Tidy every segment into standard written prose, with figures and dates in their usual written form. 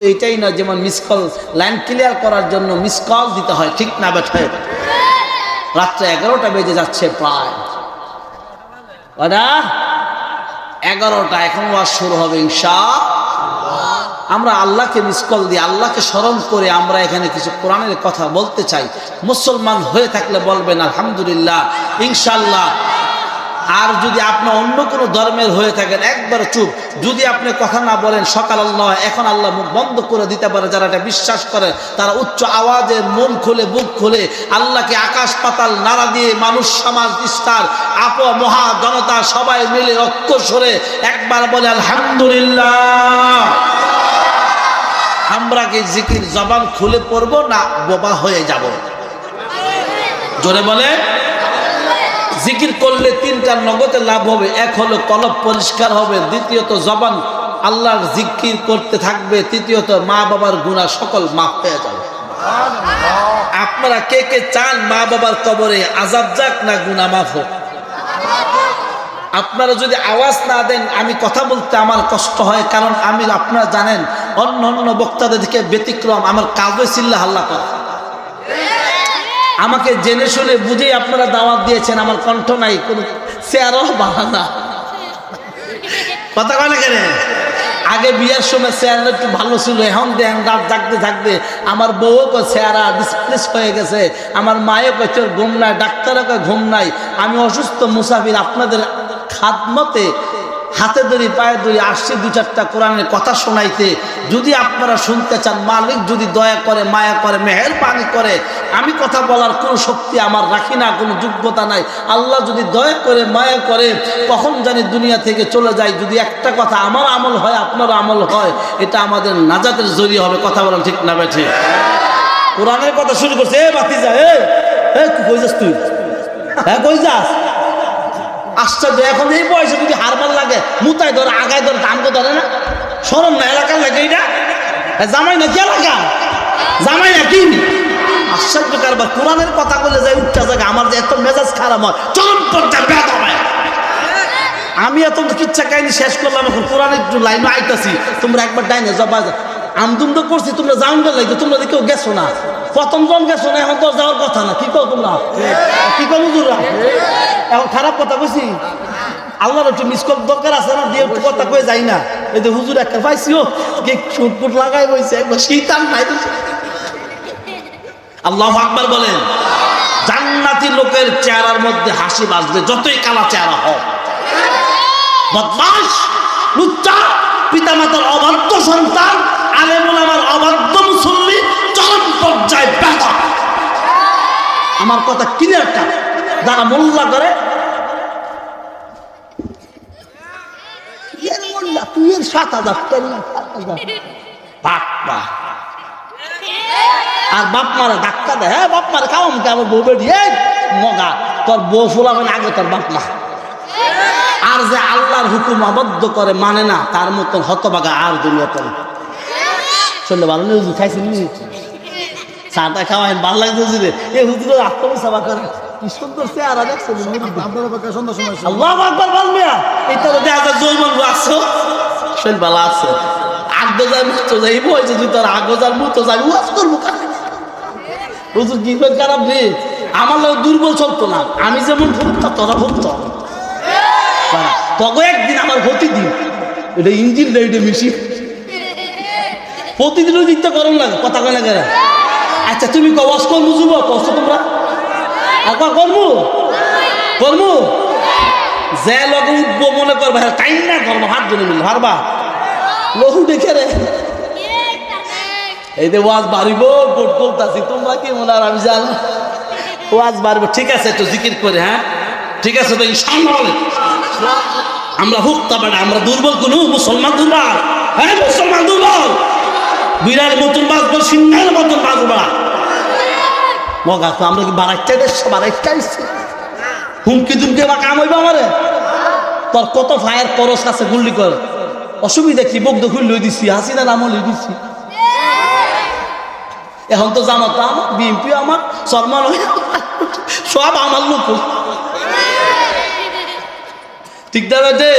এইটাই না, যেমন মিস কল লাইন ক্লিয়ার করার জন্য মিস কল দিতে হয়, ঠিক না বেঠে? রাত্রে 11টা বেজে যাচ্ছে প্রায়, 11টা, এখন ওয়াজ শুরু হবে ইনশাআল্লাহ। আমরা আল্লাহকে মিস কল দিই, আল্লাহকে স্মরণ করে আমরা এখানে কিছু কোরআনের কথা বলতে চাই। মুসলমান হয়ে থাকলে বলবেন আলহামদুলিল্লাহ, ইনশাআল্লাহ। আর যদি আপনি অন্য কোনো ধর্মের হয়ে থাকেন একবার চুপ, যদি আপনি কথা না বলেন সকাল আল্লাহ এখন আল্লাহ মুখ বন্ধ করে দিতে পারে। যারা এটা বিশ্বাস করে তারা উচ্চ আওয়াজে মন খুলে বুক খুলে আল্লাহকে আকাশ পাতাল নাড়া দিয়ে মানুষ সমাজ বিস্তার মহা জনতা সবাই মিলে ঐক্য সরে একবার বলে আলহামদুলিল্লাহ। আমরা কি জিকির জবান খুলে পড়বো না বোবা হয়ে যাব? জোরে বলে। জিকির করলে 3টা নগদে লাভ হবে। এক হলো কলব পরিষ্কার হবে, দ্বিতীয়ত জবান আল্লাহর জিকির করতে থাকবে, তৃতীয়ত মা বাবার গুনাহ সকল মাফ হয়ে যাবে। আপনারা কে কে চান মা বাবার কবরে আযাব যাক না গুনাহ মাফ হোক? আপনারা যদি আওয়াজ না দেন আমি কথা বলতে আমার কষ্ট হয়, কারণ আমি, আপনারা জানেন অন্য অন্য বক্তাদের থেকে ব্যতিক্রম, আমার কাজে চিল্লা হাল্লা করে। আমাকে জেনে শুনে বুঝেই আপনারা দাওয়াত দিয়েছেন, আমার কণ্ঠ নাই, কোনো চেয়ারও বাহানা কথা কয় না কেন? আগে বিয়ের সময় চেয়ার একটু ভালো ছিল, এখন দেন রাত জাগতে থাকতে আমার বউও কয় চেহারা ডিসপ্লেস হয়ে গেছে, আমার মায়েও কয় তোর ঘুম নাই, ডাক্তারও কয় ঘুম নাই। আমি অসুস্থ মুসাফির, আপনাদের খাদমতে হাতে ধরি পায়ে ধরি আসছি 2-4টা কোরআনের কথা শোনাইতে। যদি আপনারা শুনতে চান, মালিক যদি দয়া করে মায়া করে মেহেরবানি করে, আমি কথা বলার কোনো শক্তি আমার রাখি না, কোনো যোগ্যতা নাই। আল্লাহ যদি দয়া করে মায়া করে কখন জানি দুনিয়া থেকে চলে যায়, যদি একটা কথা আমার আমল হয় আপনার আমল হয়, এটা আমাদের নাজাতের জরিয়া হবে। কথা বলেন ঠিক না বেঠে? কোরআনের কথা শুরু করছে, এ বাতিজা, কই যাস তুই? হ্যাঁ কই যাস? আশ্চর্য, এখন এই বয়সে যদি হারবার লাগে মুতায় ধরে আগায় ধরে টানকে ধরে না, শরম না এলাকার লাগে? এটা জামাই না কি এলাকা? জামাই না কি? আশ্চর্য কারবার। কোরআনের কথা বলে যায় উঠতে জায়গা আমার যে এত মেজাজ খারাপ হয়, চরম পর্যায়ে ব্যাধ হয়। আমি এত কিচ্ছা কাহিনী শেষ করলাম, এখন কোরআনের একটু লাইনে আইতাছি। তোমরা একবার ডাইনে জবা আমদুম তো করছি, তোমরা যাওয়ার লাগে, তোমরা কেউ গেছো না, প্রথম জন গেছো না, এখন তো যাওয়ার কথা না। কি কো তোমরা? কি কো হুজুররা? এখন খারাপ কথা কইছি? আল্লাহর একটু মিস কল দরকার আছে না, দিয়ে একটু কথা কয়ে যাই না। এই যে হুজুর একটা পাইছিও সুটপুট লাগাই বইছে, একবার শীতান নাই। আল্লাহু আকবার বলেন। জান্নাতি লোকের চেহারার মধ্যে হাসি বাজবে, যতই কালা চেহারা হোক। বদমাশ, লুচ্চা, পিতামাতার অবাধ্য সন্তান, আলেম ওলামার অবাধ্য মুসল্লি, চরম পর্যায়ে ব্যথা। আমার কথা ক্লিয়ারটা যারা মোল্লা করে, তুই 7,000 আর বাপ মারা ধাক্কা দেয়। হ্যাঁ বাপ মারা খাওয়াম আমার বউ বেটি মগা, তোর বউ ফুলাবেন আগে তোর বাপ মা। আর যে আল্লাহর হুকুম আবদ্ধ করে মানে না, তার মতন হতভাগা আর দুনিয়াতে না। শুনলে ভালো নেই, খাইছেন চাটা খাওয়াই ভালো লাগছে হুজুরে। এই হুজুরের আত্মবিশ্বাস করে কি সুন্দর চেহারা দেখছেন। আল্লাহু আকবার বলবে, এটা তো দেখা যায় জৈবন আসছো শরীর ভালো আছে। আগোজার মুতো যাইব, যদি তোর আগোজার মুতো যাই ওয়াজ করবো হুজুর কি খারাপ রে। আমার লোক দুর্বল চলতো না, আমি যেমন ভুগতাম তোরা ভুগত। তবে একদিন আমার প্রতিদিন এটা ইঞ্জিন এটা মেশিন প্রতিদিনও দিকটা করুন লাগে, কথা কয় না কেন? আচ্ছা তুমি ওয়াজ করবো যুব কষ্ট তোমরা একবার করবো করবো যে লগে উঠবো মনে করবো টাইম না করবো, হাত জনে মিল হারবা লহু দেখে রে। এই যে ওয়াজ বাড়িব বোট বলতাছি, তোমরা কি মনে আর আমি জানো ওয়াজ বাড়িব। ঠিক আছে একটু জিকির করে, হ্যাঁ ঠিক আছে তো ইনশাআল্লাহ বলে। আমরা হুক্তা বেড়া, আমরা দুর্বল কোন মুসলমান দুর্বল? হ্যাঁ মুসলমান দুর্বল, বিড়ার মতন বাঁচবো, সিংহের মতন বাঁচবা মগা। তো আমরা কি বারাইটা দেশ বারাইটা আসছি হুমকি দুমকি বা কাম হইবা আমারে? তোর কত ফায়ার করস আছে গুল্লি কর, অসুবিধা কি? বগ্ধ খুল লই দিছি, হাসিনা নামও লই দিছি। এখন তো জামাত আমার, বিএনপি আমার, সলমান সব আমার লোক, ঠিক না বেটে?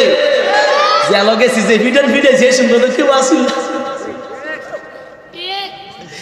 যে গেছি যে ভিডিও যে সুন্দর কেউ আসিল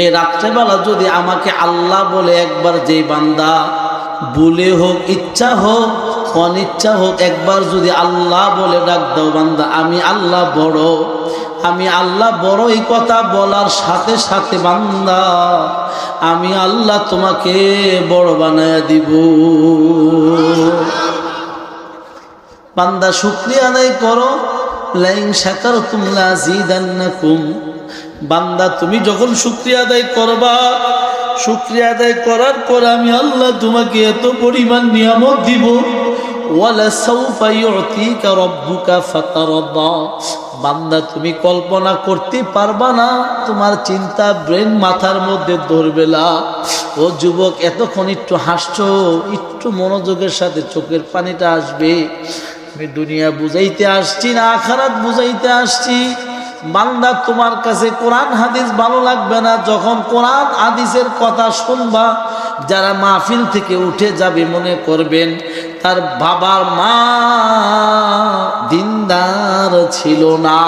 এই রাত্রেবেলা যদি আমাকে আল্লাহ বলে একবার, যে বান্দা বলে হোক, ইচ্ছা হোক অনিচ্ছা হোক, একবার যদি আল্লাহ বলে ডাক দাও, বান্দা আমি আল্লাহ বড়, আমি আল্লাহ বড়, এই কথা বলার সাথে সাথে বান্দা আমি আল্লাহ তোমাকে বড় বানায়া দিব। বান্দা শুকরিয়া আদায় করো, লাইন শাকারতুম লাযীদান্নাকুম। বান্দা তুমি যখন শুকরিয়া আদায় করবা, শুকরিয়া আদায় করার পর আমি আল্লাহ তোমাকে এত পরিমাণ নিয়ামত দিব। ওয়ালা সাউফা ইউতিকা রাব্বুকা ফাতারদা। বান্দা তুমি কল্পনা করতে পারবা না, তোমার চিন্তা ব্রেন মাথার মধ্যে ধরবে না। ও যুবক, এতক্ষণ একটু হাসছো, একটু মনোযোগের সাথে চোখের পানিটা আসবে। আমি দুনিয়া বুঝাইতে আসছি না আখিরাত বুঝাইতে আসছি। বান্দা তোমার কাছে কোরআন হাদিস ভালো লাগবে না, যখন কোরআন হাদিসের কথা শুনবা, যারা মাহফিল থেকে উঠে যাবে মনে করবেন তার বাবার মা দিনদার ছিল না।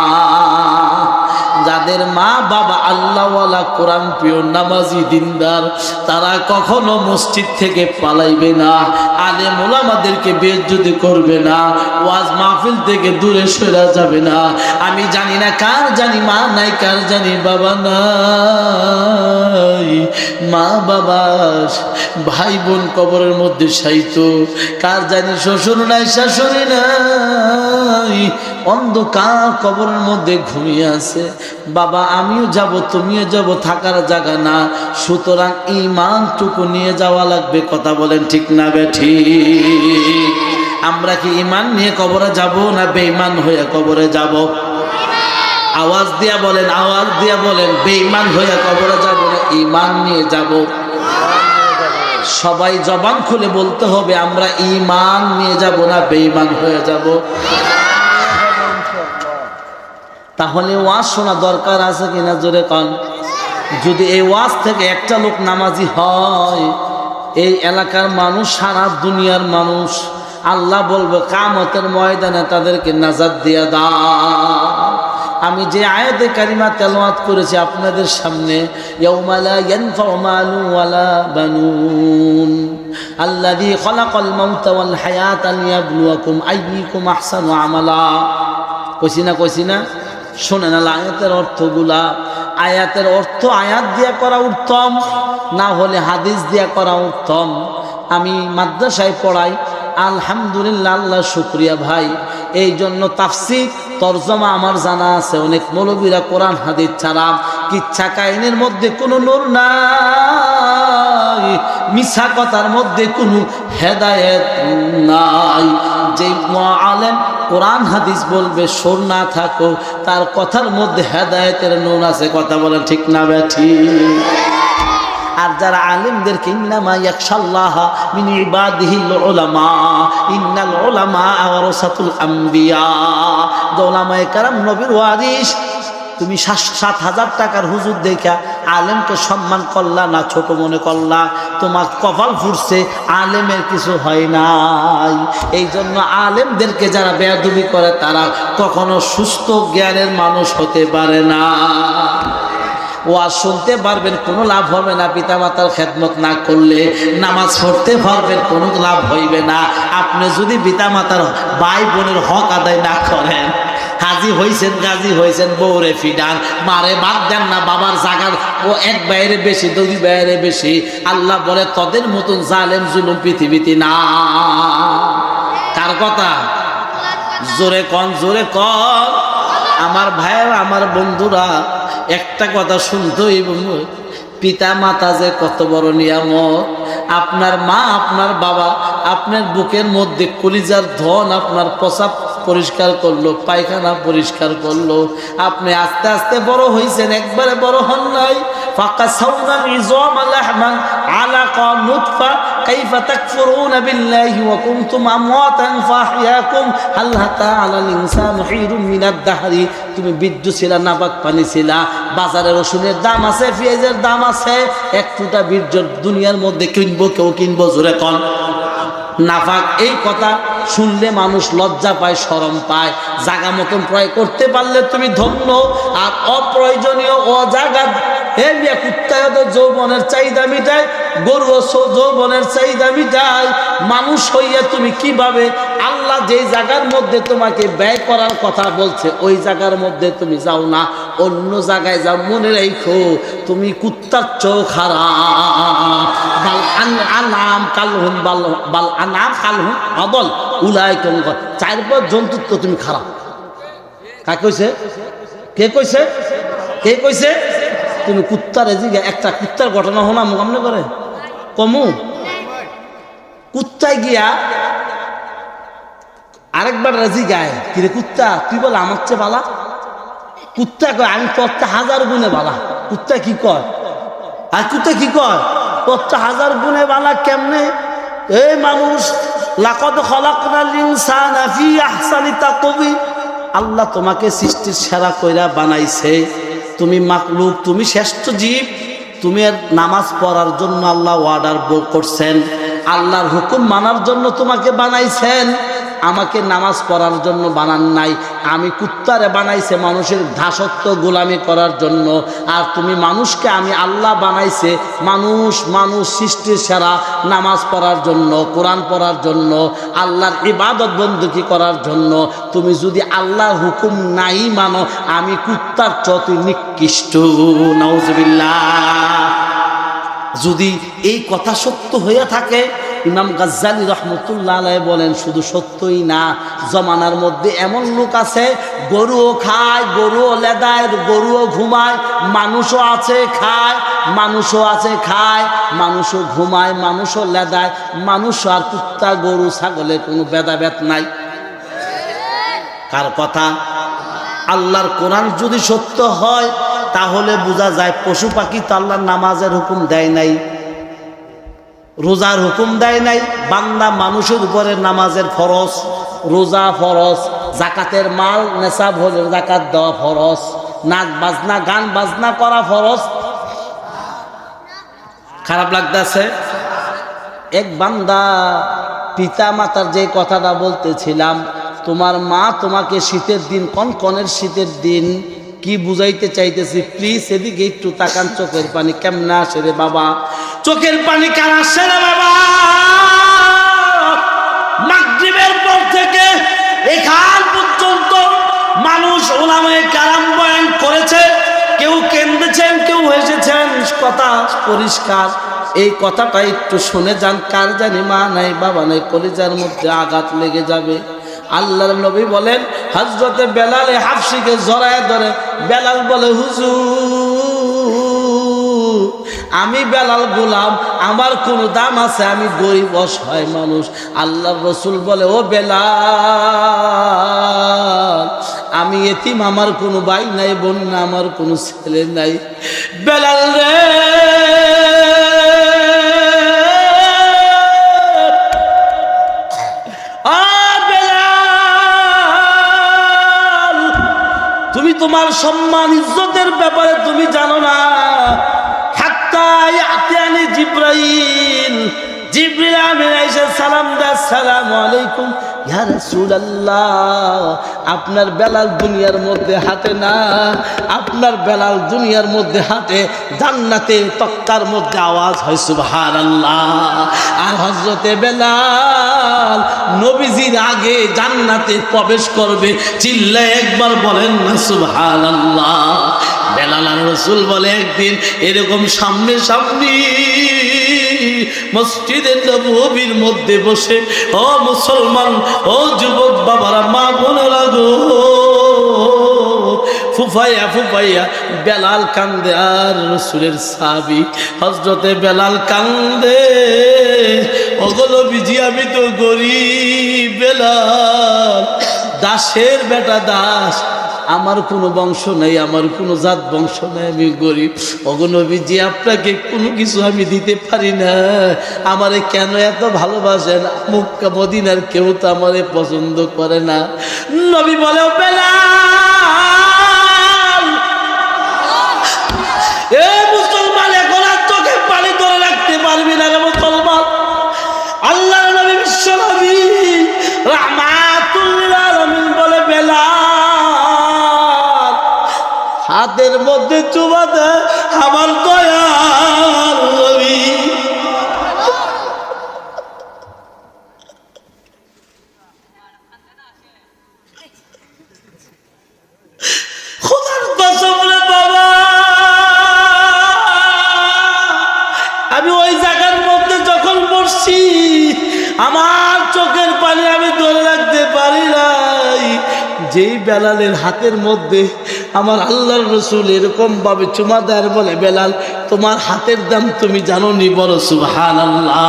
যাদের মা বাবা আল্লাহওয়ালা, কোরআন প্রিয়, নামাজি, দিনদার, তারা কখনো মসজিদ থেকে পালাইবে না, আলেম ওলামাদেরকে বেইজ্জতি করবে না, ওয়াজ মাহফিল থেকে দূরে সরে যাবে না। আমি জানি না কার জানি মা নাই, কার জানি বাবা নাই, মা বাবা ভাই বোন কবরের মধ্যে শায়িত, কার জানি শ্বশুর নাই শাশুড়ি নাই, অন্ধকার কবরের মধ্যে ঘুমিয়ে আছে। বাবা আমিও যাব, তুমিও যাব, থাকার জায়গা না। সুতরাং ঈমানটুকু নিয়ে যাওয়া লাগবে। কথা বলেন ঠিক না বেঠিক? আমরা কি ঈমান নিয়ে কবরে যাব না বেঈমান হয়ে কবরে যাব? আওয়াজ দিয়া বলেন, আওয়াজ দিয়া বলেন, বেঈমান হয়ে কবরে যাব না ঈমান নিয়ে যাব? সবাই জবান খুলে বলতে হবে, আমরা ঈমান নিয়ে যাব না বেঈমান হয়ে যাব? তাহলে ওয়াজ শোনা দরকার আছে কিনা জোরে কন? যদি এই ওয়াজ থেকে একটা লোক নামাজি হয়, এই এলাকার মানুষ, সারা দুনিয়ার মানুষ, আল্লাহ বলবে কিয়ামতের ময়দানে তাদেরকে নাজাত দিয়া দাও। আমি যে আয়াতে কারিমা তেলাওয়াত করেছি আপনাদের সামনে, ইয়াউমা লা ইয়ানফাউ মালুন ওয়ালা বানুন আল্লাযী খালাকাল মাউতা ওয়াল হায়াতা লিয়াবলুয়াকুম আইয়ুকুম আহসানু আমালা। কইছি না? শোনেন আয়াতের অর্থগুলা। আয়াতের অর্থ আয়াত দিয়া করা উত্তম, না হলে হাদিস দিয়া করা উত্তম। আমি মাদ্রাসায় পড়াই, আলহামদুলিল্লাহ, আল্লাহ শুকরিয়া ভাই। এই জন্য তাফসীর তরজমা আমার জানা আছে। অনেক মৌলবীরা কোরআন হাদিস ছাড়া কিচ্ছা কাহিনীর মধ্যে কোনো নূর নাই, মিছা কথার মধ্যে কোনো হেদায়েত নাই। যে আলেম কোরআন হাদিস বলবে সুর না থাকো, তার কথার মধ্যে হেদায়েতের নূর আছে। কথা বলেন ঠিক না বেঠিক? আর যারা আলেমদেরকে ইন্নামা ইয়াখশাল্লাহা মিন ইবাদিহিল উলামা, ইন্নাল উলামা ওয়ারাসাতুল আম্বিয়া। উলামায়ে কেরাম নবীর ওয়ারিস। তুমি 7,000 টাকার হুজুর দেখা আলেমকে সম্মান করলা না, ছোট মনে করলা, তোমার কপাল ফুরছে, আলেমের কিছু হয় নাই। এই জন্য আলেমদেরকে যারা বেয়াদবি করে তারা কখনো সুস্থ জ্ঞানের মানুষ হতে পারে না। ওয়াজ শুনতে পারবেন, কোনো লাভ হবে না। পিতামাতার খেদমত না করলে নামাজ পড়তে পারবেন, কোনো লাভ হইবে না। আপনি যদি পিতামাতার ভাই বোনের হক আদায় না করেন, হাজি হইছেন, গাজী হইছেন, বউরে ফিডান, মারে বাদ দেন না, বাবার জাগার ও এক বাইরে বেশি, 2 বাইরে বেশি। আল্লাহ বলে তোদের মতন জালেম জুলুম পৃথিবীতে না। কার কথা? জোরে কন, জোরে কন। আমার ভাইয়েরা, আমার বন্ধুরা, একটা কথা শুনতেই, পিতা মাতা যে কত বড় নিয়ামত। আপনার মা, আপনার বাবা আপনার বুকের মধ্যে কলিজার ধন, আপনার প্রসাব পরিষ্কার করলো, পায়খানা পরিষ্কার করলো। আপনি আস্তে আস্তে বড় হইছেন, একবারে বড় হন নাই। ফাকা সাউনান ইযামা লাহমান আলাকা নুতফা কাইফা তাকফুরুনা বিল্লাহি ওয়া কুনতুম আমওয়াতান ফাহইয়াকুম হাল হাতা আলাল ইনসানি হিরুম মিনাদ দাহরি। তুমি বিদ্যুৎ ছিলা, নাপাক পানি ছিলা, বাজারে রসুনের দাম আছে, পেঁয়াজের দাম আছে, এক ফুটা বীর্য দুনিয়ার মধ্যে কিনবো, কেউ কিনবো? জোরে কন। নাফাক। এই কথা শুনলে মানুষ লজ্জা পায়, শরম পায়। জাগা মতন ক্রয় করতে পারলে তুমি ধন্য, আর অপ্রয়োজনীয় অজাগা হে মিয়া, কুত্তায় তো যৌবনের চাহিদা মিটায়, গরু যৌবনের চাহিদা মিটায়। মানুষ হইয়া তুমি কিভাবে আল্লাহ যেই জায়গার মধ্যে তোমাকে ব্যয় করার কথা বলছে ওই জায়গার মধ্যে তুমি যাও না, অন্য জায়গায় যাও। মনে রাখো তুমি কুত্তার চোখ খারাপ। বাল আনাম কালহুম বাল আনাম কালহুম আদল উলাইকুম। 4 জন্তু তো তুমি খারাপ। কাকে কইছে? কে কইছে? কে কইছে? তুমি কুত্তার এদিকে একটা কুত্তার ঘটনা হনা মনে করে কমু কুত্তায় গিয়া আরেকবার রাজি গায়, কিরে কুত্তা তুই বল আমার চেয়ে বালা? কুত্তা কয় আমি তোরটা 1000 গুণে বালা। কুত্তা কি কয়? আর কুত্তা কি কয়? তোরটা 1000 গুণে বালা। কেমনে? এই মানুষ, লাকাদ খালাকনাল ইনসানা ফি আহসানি তাকওয়িম, আল্লাহ তোমাকে সৃষ্টির সেরা কইরা বানাইছে। তুমি মাখলুক, তুমি শ্রেষ্ঠ জীব। তুমি নামাজ পড়ার জন্য আল্লাহ অর্ডার করছেন, আল্লাহর হুকুম মানার জন্য তোমাকে বানাইছেন। আমাকে নামাজ পড়ার জন্য বানান নাই। আমি কুত্তারে বানাইছে মানুষের দাসত্ব গোলামি করার জন্য। আর তুমি মানুষকে আমি আল্লাহ বানাইছে মানুষ সৃষ্টির সেরা নামাজ পড়ার জন্য, কোরআন পড়ার জন্য, আল্লাহর ইবাদত বন্দী করার জন্য। তুমি যদি আল্লাহর হুকুম নাই মানো, আমি কুত্তার চত নিকৃষ্ট। নাউজুবিল্লাহ। যদি এই কথা সত্য হয়ে থাকে, ইমাম গাজ্জালি রহমতুল্লাহ আলাইহি বলেন শুধু সত্যই না, জমানার মধ্যে এমন লোক আছে গরুও খায়, গরুও লেদায়, গরুও ঘুমায়, মানুষও আছে খায়, মানুষও আছে খায়, মানুষও ঘুমায়, মানুষও লেদায়, মানুষ আর কুত্তা গরু ছাগলের কোনো ভেদাভেদ নাই। কার কথা? আল্লাহর কোরআন যদি সত্য হয় তাহলে বোঝা যায় পশু পাখি তো আল্লাহর নামাজের হুকুম দেয় নাই, রোজার হুকুম দেয় নাই। বান্দা মানুষের উপরে নামাজের ফরজ, রোজা ফরজ, জাকাতের মাল নেশাব হলে জাকাত দেওয়া ফরজ, নাচ বাজনা গান বাজনা করা ফরজ। খারাপ লাগতেছে? এক বান্দা পিতা মাতার যে কথাটা বলতেছিলাম, তোমার মা তোমাকে শীতের দিন, কনকনের শীতের দিন কি বুঝাইতে চাইতেছি, প্লিজ এদিকে একটু তাকান। চোখের পানি কেমনে আসে রে বাবা? চোখের পানি কেন আসে রে বাবা? মাগরিবের পর থেকে এখান পর্যন্ত মানুষ ওলামায়ে কেরাম বয়ান করেছে, কেউ কেঁদেছেন, কেউ হেসেছেন, কথা পরিষ্কার। এই কথাটা একটু শুনে যান, কার জানি মা নাই বাবা নাই, কলিজার মধ্যে আঘাত লেগে যাবে। আল্লাহর নবী বলেন, হযরতে বেলাল হাবশিকে জড়ায় ধরে বেলাল বলে, হুজুর আমি বেলাল গোলাম, আমার কোন দাম আছে? আমি গরিব অসহায় মানুষ। আল্লাহর রাসূল বলে, ও বেলাল আমি এতিম, আমার কোনো ভাই নাই, বোন না, আমার কোনো ছেলে নাই। বেলাল রে তোমার সম্মান ইজ্জতের ব্যাপারে তুমি জানো না। হাত্তা ইয়াতিয়ানি জিবরাইল, জিবরিল আমিন আইসা সালাম দেয়, আসসালামু আলাইকুম ইয়া রাসূলুল্লাহ। আপনার বেলাল দুনিয়ার মধ্যে হাঁটে না, আপনার বেলাল দুনিয়ার মধ্যে হাঁটে, জান্নাতে তক্তার মধ্যে আওয়াজ হয় সুবহানাল্লাহ। আর হযরতে বেলাল নবীজির আগে জান্নাতে প্রবেশ করবে, চিল্লায় একবার বলেন না সুবহানাল্লাহ। বেলাল আর রাসূল বলে, একদিন এরকম সামনে সামনে মসজিদে নববীর মধ্যে বসে, ও মুসলমান, ও যুবক বাবারা, মা বোনেরা গো, ফুফাইয়া ফুফাইয়া বেলাল কান্দে, আর রাসূলের সাহাবী হযরতে বেলাল কান্দে। ওগুলো বিজি আমি তো গরিব বেলাল, দাসের বেটা দাস, আমার কোনো বংশ নাই, আমার কোনো জাত বংশ নাই, আমি গরিব। ওগো নবীজি আপনাকে কোনো কিছু আমি দিতে পারি না, আমারে কেন এত ভালোবাসেন? মক্কা মদিনার কেউ তো আমারে পছন্দ করে না। নবী বলে, বেলাল এ মুসলমান, এখন আর চোখে পানি ধরে রাখতে পারবি না রে মুসলমান। আল্লাহর নবী বিশ্ব নবী রাহমাতুল লিল আলামিন বলে, বেলাল হাতের মধ্যে চুমা দেয়, আমার দয়াল নবী। খোদার কসম রে বাবা, আমি ওই জায়গার মধ্যে যখন পড়ছি আমার চোখের পানি আমি ধরে রাখতে পারি নাই। যেই বেলালের হাতের মধ্যে আমার আল্লাহর রসুল এরকম ভাবে চুমা দেয়, বলে বেলাল তোমার হাতের দাম তুমি জানো নি? বলো সুবহানাল্লাহ।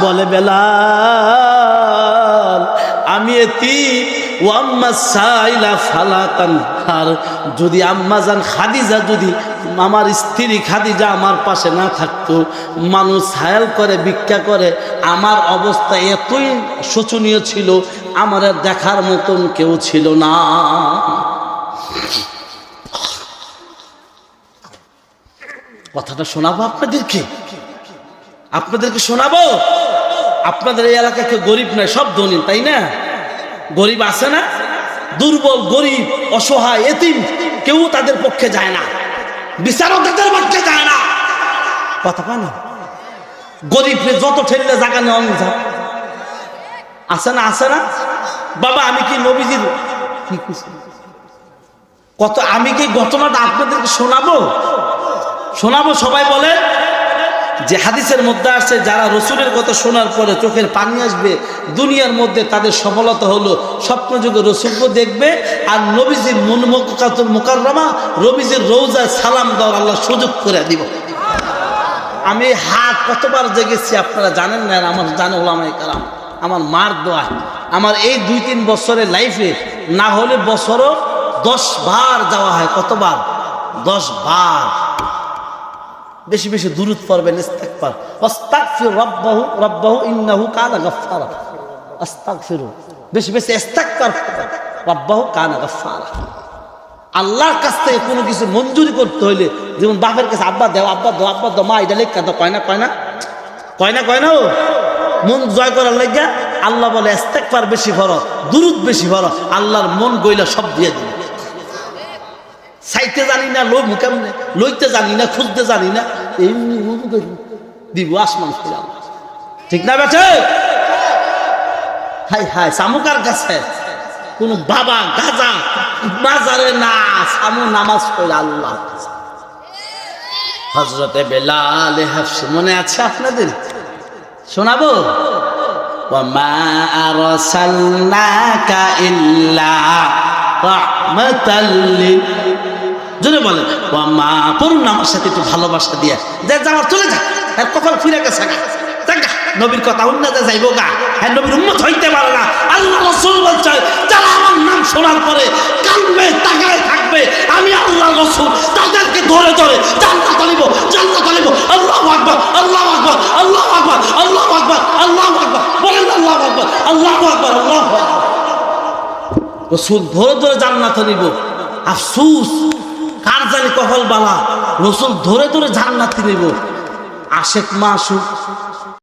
বলে বেলাল আমি এতিম, ওয়াম্মা সাইলা ফালা তানহার, যদি আম্মাজান খাদিজা, যদি আমার স্ত্রী খাদিজা আমার পাশে না থাকতো, মানুষ ছায়াল করে ভিক্ষা করে, আমার অবস্থা এতই শোচনীয় ছিল, আমার দেখার মতন কেউ ছিল না। কথাটা শোনাবো আপনাদেরকে শোনাবো। আপনাদের এই এলাকায় কেউ গরিব নাই, সব ধনী, তাই না? গরিব আছে না? দুর্বল, গরিব, অসহায়, এতিম কেউ তাদের পক্ষে যায় না, বিচারক তাদের পক্ষে যায় না। কথা কয় না? গরিবকে যত ঠেললে জায়গা নেওয়া যায়, আছে না? আছে না বাবা? আমি কি নবীজির কত, আমি কি ঘটনাটা আপনাদেরকে শোনাবো? সবাই বলে যে হাদিসের মধ্যে আসছে যারা রসুলের কথা শোনার পরে চোখের পানি আসবে, দুনিয়ার মধ্যে তাদের সফলতা হলো স্বপ্নযুগে রসুলকে দেখবে আর নবীজির মুনমুকাতুল মুকাররমা, নবীজির রওজায় সালাম দেওয়ার আল্লাহ সুযোগ করে দিব। আমি হাত কতবার জেগেছি আপনারা জানেন না, আমার জানে ওলামায়ে কেরাম, আমার মার দোয়া। আমার এই 2-3 বছরের লাইফে না হলে বছরও 10 বার যাওয়া হয়। কতবার? 10 বার। বেশি বেশি দুরূদ পড়বেন, ইস্তিগফার, আস্তাগফির রাব্বাহু ইন্নাহু কানা গাফফারা। আস্তাগফিরু, বেশি বেশি ইস্তিগফার, রাব্বাহু কানা গাফফারা। আল্লাহর কাছ থেকে কোনো কিছু মঞ্জুরি করতে হইলে, যেমন বাপের কাছে আব্বা দাও, আব্বা দাও, আব্বা দাও, মা এটা লেখা দাও, কয় না মন জয় করার লাগিয়া আল্লাহ বলে ইস্তিগফার বেশি পড়ো, দুরূদ বেশি পড়ো, আল্লাহর মন গইলা সব দিয়ে দিবে। চাইতে জানি না, কেমনে লইতে জানি না, খুঁজতে জানি না, এমনি দিব আসমান ফিরে। ঠিক না বেঠে? হাই সামুকার কাছে কোন বাবা গাজা বাজারে না, সামু নামাজ পড়ে আল্লাহ। হযরতে বেলাল হাফসি মনে আছে আপনাদের? শোনাবো। ওয়ামা আরসালনাকা ইল্লা রাহমাতাল লিল, জোরে বলেন ওয়ামা। পড়ুন আমার সাথে একটু ভালোবাসা দিয়ে, যে যাওয়ার চলে যা, আর কখন ফিরে গেছে গা, নবীর কথা উন্নতে যাইব গা, হ্যাঁ নবীর উম্মত হইতে পারে না। আল্লাহ রাসূল বলছে যারা আমার নাম শোনার পরে কানবে, তাকায় থাকবে, আমি আল্লাহ রাসূল তাদেরকে ধরে ধরে জান্নাত আনিব। আল্লাহু আকবার, আল্লাহু আকবার, আল্লাহু আকবার, আল্লাহু আকবার, আল্লাহু আকবার, বলেন আল্লাহু আকবার, আল্লাহু আকবার, আল্লাহু আকবার। রাসূল ধরে ধরে জান্নাত আনিব। আফসোস, কার জানি কপাল বালা, রাসূল ধরে ধরে জান্নাত নিব। আশেক মাসুক